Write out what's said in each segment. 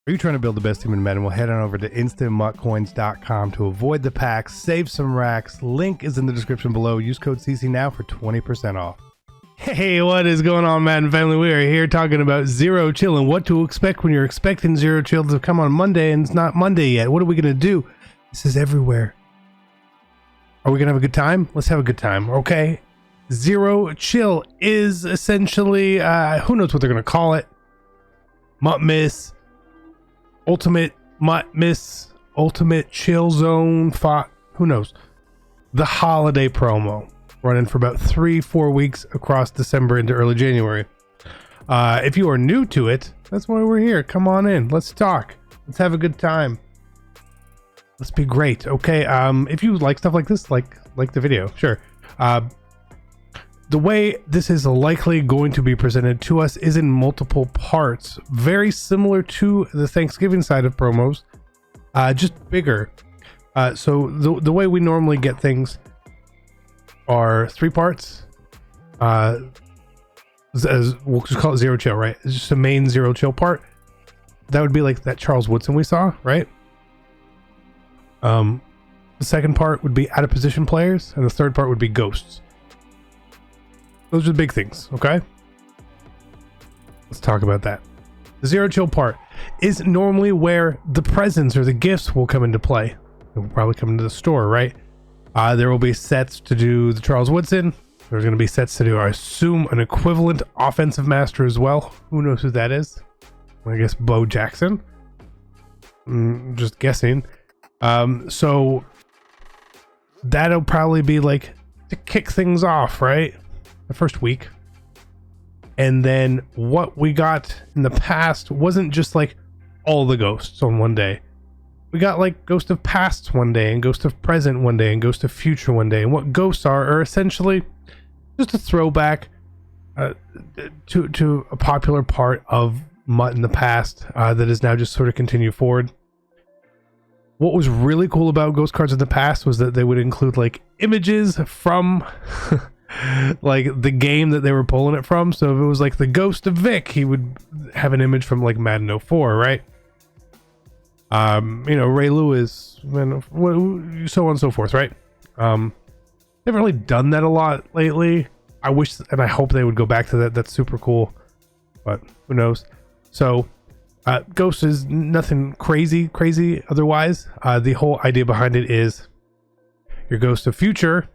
Are you trying to build the best team in Madden? Well, head on over to instantmuttcoins.com to avoid the packs, save some racks. Link is in the description below. Use code CC now for 20% off. Hey, what is going on, Madden family? We are here talking about Zero Chill and what to expect when you're expecting Zero Chill to come on Monday and it's not Monday yet. What are we going to do? This is everywhere. Are we going to have a good time? Let's have a good time, okay? Zero Chill is essentially, who knows what they're going to call it? Mutt Miss. Ultimate Mutt Miss, Ultimate Chill Zone, who knows? The holiday promo running for about 3-4 weeks across December into early January. If you are new to it, that's why we're here. Come on in. Let's talk. Let's have a good time. Let's be great. Okay. If you like stuff like this, like the video, sure. The way this is likely going to be presented to us is in multiple parts, very similar to the Thanksgiving side of promos, just bigger. So the way we normally get things are 3 parts. As we'll just call it Zero Chill, right? It's just a main Zero Chill part. That would be like that Charles Woodson we saw, right? The second part would be out of position players, and the third part would be ghosts. Those are the big things, okay? Let's talk about that. The Zero Chill part is normally where the presents or the gifts will come into play. It will probably come into the store, right? There will be sets to do the Charles Woodson. There's going to be sets to do, I assume, an equivalent offensive master as well. Who knows who that is? I guess Bo Jackson. Just guessing. So that'll probably be like to kick things off, right? The first week. And then what we got in the past wasn't just like all the ghosts on one day. We got like Ghost of Past one day and Ghost of Present one day and Ghost of Future one day. And what ghosts are essentially just a throwback to a popular part of Mutt in the past that is now just sort of continued forward. What was really cool about ghost cards in the past was that they would include like images from like the game that they were pulling it from. So if it was like the Ghost of Vic, he would have an image from like Madden 04, right? You know, Ray Lewis, and so on and so forth, right? They haven't really done that a lot lately. I wish and I hope they would go back to that. That's super cool, but who knows? So Ghost is nothing crazy otherwise. The whole idea behind it is your Ghost of Future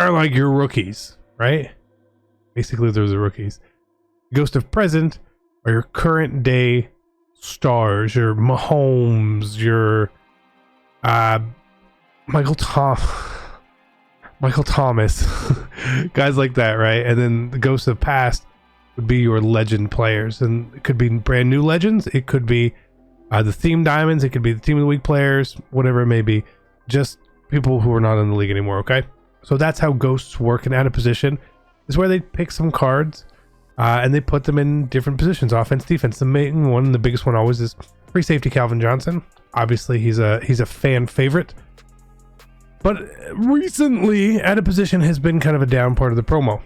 are like your rookies, right? Basically, those are rookies. Ghost of Present are your current day stars, your Mahomes, your Michael Thomas, guys like that, right? And then the Ghost of Past would be your legend players, and it could be brand new legends. It could be the theme diamonds. It could be the team of the week players, whatever it may be. Just people who are not in the league anymore. Okay. So that's how ghosts work in out of position, is where they pick some cards and they put them in different positions, offense, defense. The main one, the biggest one always is free safety Calvin Johnson. Obviously he's a fan favorite, but recently out of position has been kind of a down part of the promo.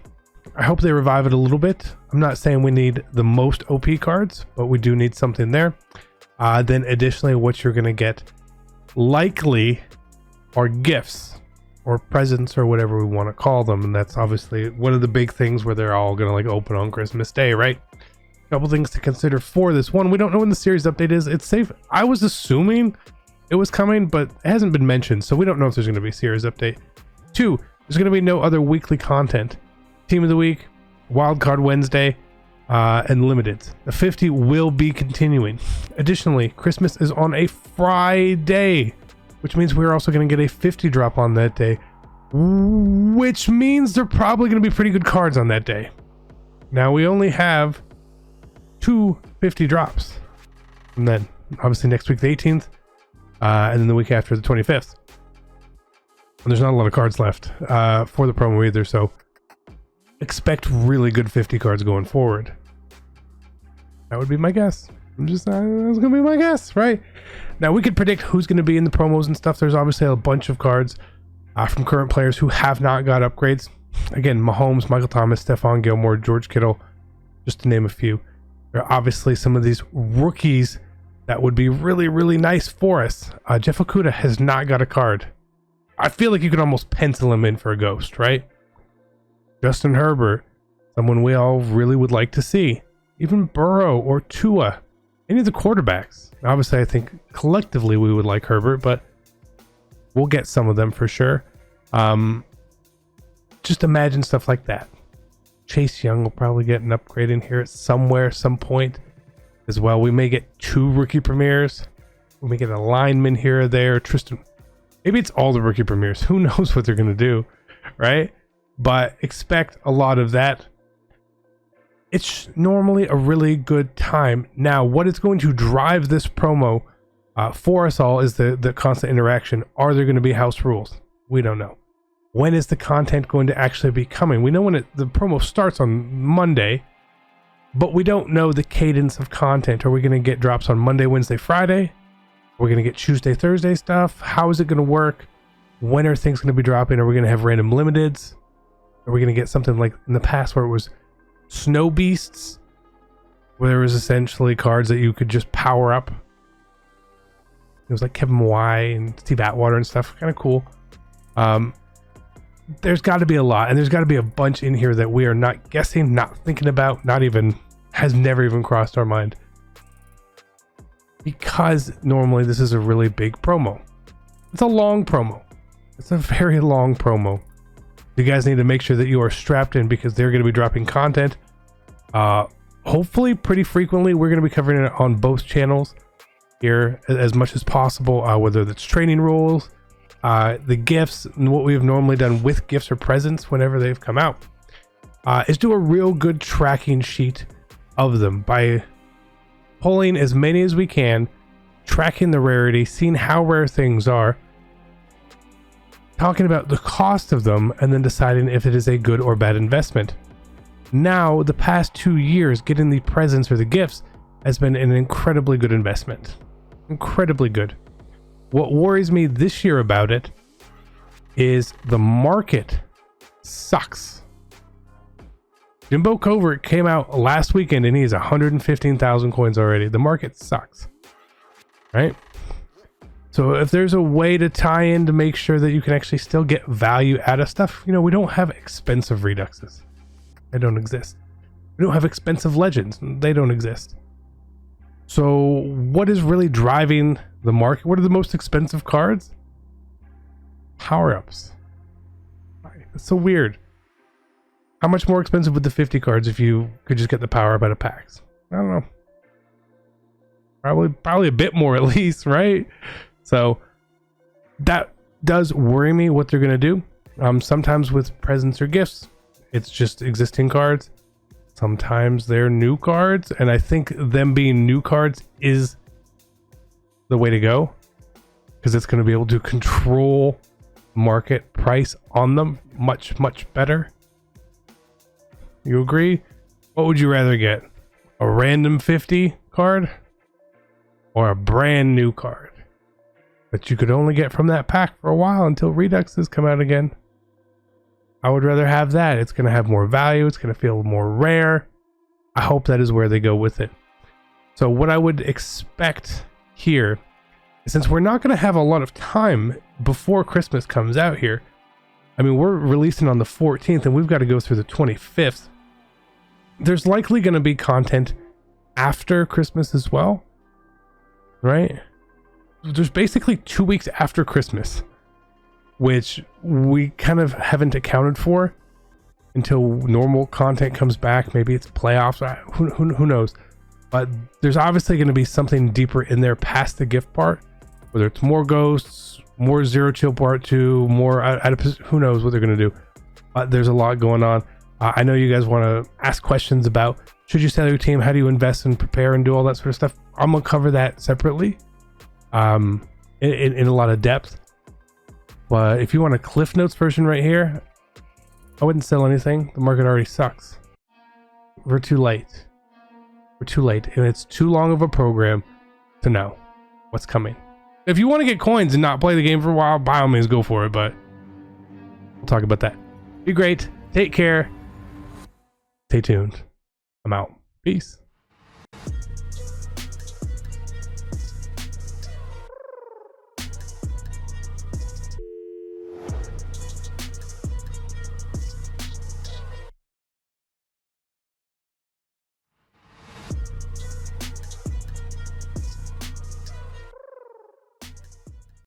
I hope they revive it a little bit. I'm not saying we need the most OP cards, but we do need something there. Then additionally, what you're going to get likely are gifts or presents or whatever we want to call them. And that's obviously one of the big things where they're all going to like open on Christmas Day, right? A couple things to consider for this. One, we don't know when the series update is. It's safe. I was assuming it was coming, but it hasn't been mentioned. So we don't know if there's going to be a series update. 2, there's going to be no other weekly content. Team of the week, Wildcard Wednesday, and limited. The 50 will be continuing. Additionally, Christmas is on a Friday, which means we're also going to get a 50 drop on that day, which means they're probably going to be pretty good cards on that day. Now we only have 2 50 drops, and then obviously next week the 18th, and then the week after the 25th. And there's not a lot of cards left for the promo either, so expect really good 50 cards going forward. That would be my guess. That's gonna be my guess, right? Now we could predict who's gonna be in the promos and stuff. There's obviously a bunch of cards from current players who have not got upgrades. Again, Mahomes, Michael Thomas, Stephon Gilmore, George Kittle, just to name a few. There are obviously some of these rookies that would be really, really nice for us. Jeff Okuda has not got a card. I feel like you could almost pencil him in for a ghost, right? Justin Herbert, someone we all really would like to see. Even Burrow or Tua, any of the quarterbacks. Obviously, I think collectively we would like Herbert, but we'll get some of them for sure. Just imagine stuff like that. Chase Young will probably get an upgrade in here at some point as well. We may get 2 rookie premieres. We may get a lineman here or there. Tristan, maybe it's all the rookie premieres. Who knows what they're going to do, right? But expect a lot of that. It's normally a really good time. Now, what is going to drive this promo for us all is the constant interaction. Are there going to be house rules? We don't know. When is the content going to actually be coming? We know when the promo starts on Monday, but we don't know the cadence of content. Are we going to get drops on Monday, Wednesday, Friday? Are we going to get Tuesday, Thursday stuff? How is it going to work? When are things going to be dropping? Are we going to have random limiteds? Are we going to get something like in the past where it was Snow Beasts, where there was essentially cards that you could just power up? It was like Kevin Mawai and Steve Atwater and stuff. Kind of cool. There's got to be a lot, and there's got to be a bunch in here that we are not guessing, not thinking about, has never even crossed our mind. Because normally this is a really big promo. It's a long promo. It's a very long promo. You guys need to make sure that you are strapped in because they're going to be dropping content. Hopefully pretty frequently. We're going to be covering it on both channels here as much as possible, whether that's training rules, the gifts, and what we have normally done with gifts or presents whenever they've come out, is do a real good tracking sheet of them by pulling as many as we can, tracking the rarity, seeing how rare things are, talking about the cost of them, and then deciding if it is a good or bad investment. Now, the past 2 years, getting the presents or the gifts has been an incredibly good investment. Incredibly good. What worries me this year about it is the market sucks. Jimbo Covert came out last weekend and he has 115,000 coins already. The market sucks, right? So if there's a way to tie in to make sure that you can actually still get value out of stuff, we don't have expensive reduxes. They don't exist. We don't have expensive legends. They don't exist. So what is really driving the market? What are the most expensive cards? Power-ups. It's so weird. How much more expensive would the 50 cards if you could just get the power-up out of packs? I don't know. Probably a bit more at least, right? So that does worry me what they're going to do. Sometimes with presents or gifts, it's just existing cards. Sometimes they're new cards, and I think them being new cards is the way to go because it's going to be able to control market price on them much, much better. You agree? What would you rather get? A random 50 card or a brand new card that you could only get from that pack for a while until Reduxes come out again? I would rather have that. It's going to have more value. It's going to feel more rare. I hope that is where they go with it. So what I would expect here, since we're not going to have a lot of time before Christmas comes out here, I mean, we're releasing on the 14th and we've got to go through the 25th. There's likely going to be content after Christmas as well, right? There's basically 2 weeks after Christmas, which we kind of haven't accounted for until normal content comes back. Maybe it's playoffs. Who knows? But there's obviously going to be something deeper in there past the gift part, whether it's more ghosts, more Zero Chill Part 2, more who knows what they're going to do. But there's a lot going on. I know you guys want to ask questions about should you sell your team, how do you invest and prepare and do all that sort of stuff. I'm going to cover that separately in a lot of depth. But if you want a Cliff Notes version right here, I wouldn't sell anything. The market already sucks. We're too late. We're too late. And it's too long of a program to know what's coming. If you want to get coins and not play the game for a while, by all means go for it. But we'll talk about that. Be great. Take care. Stay tuned. I'm out. Peace.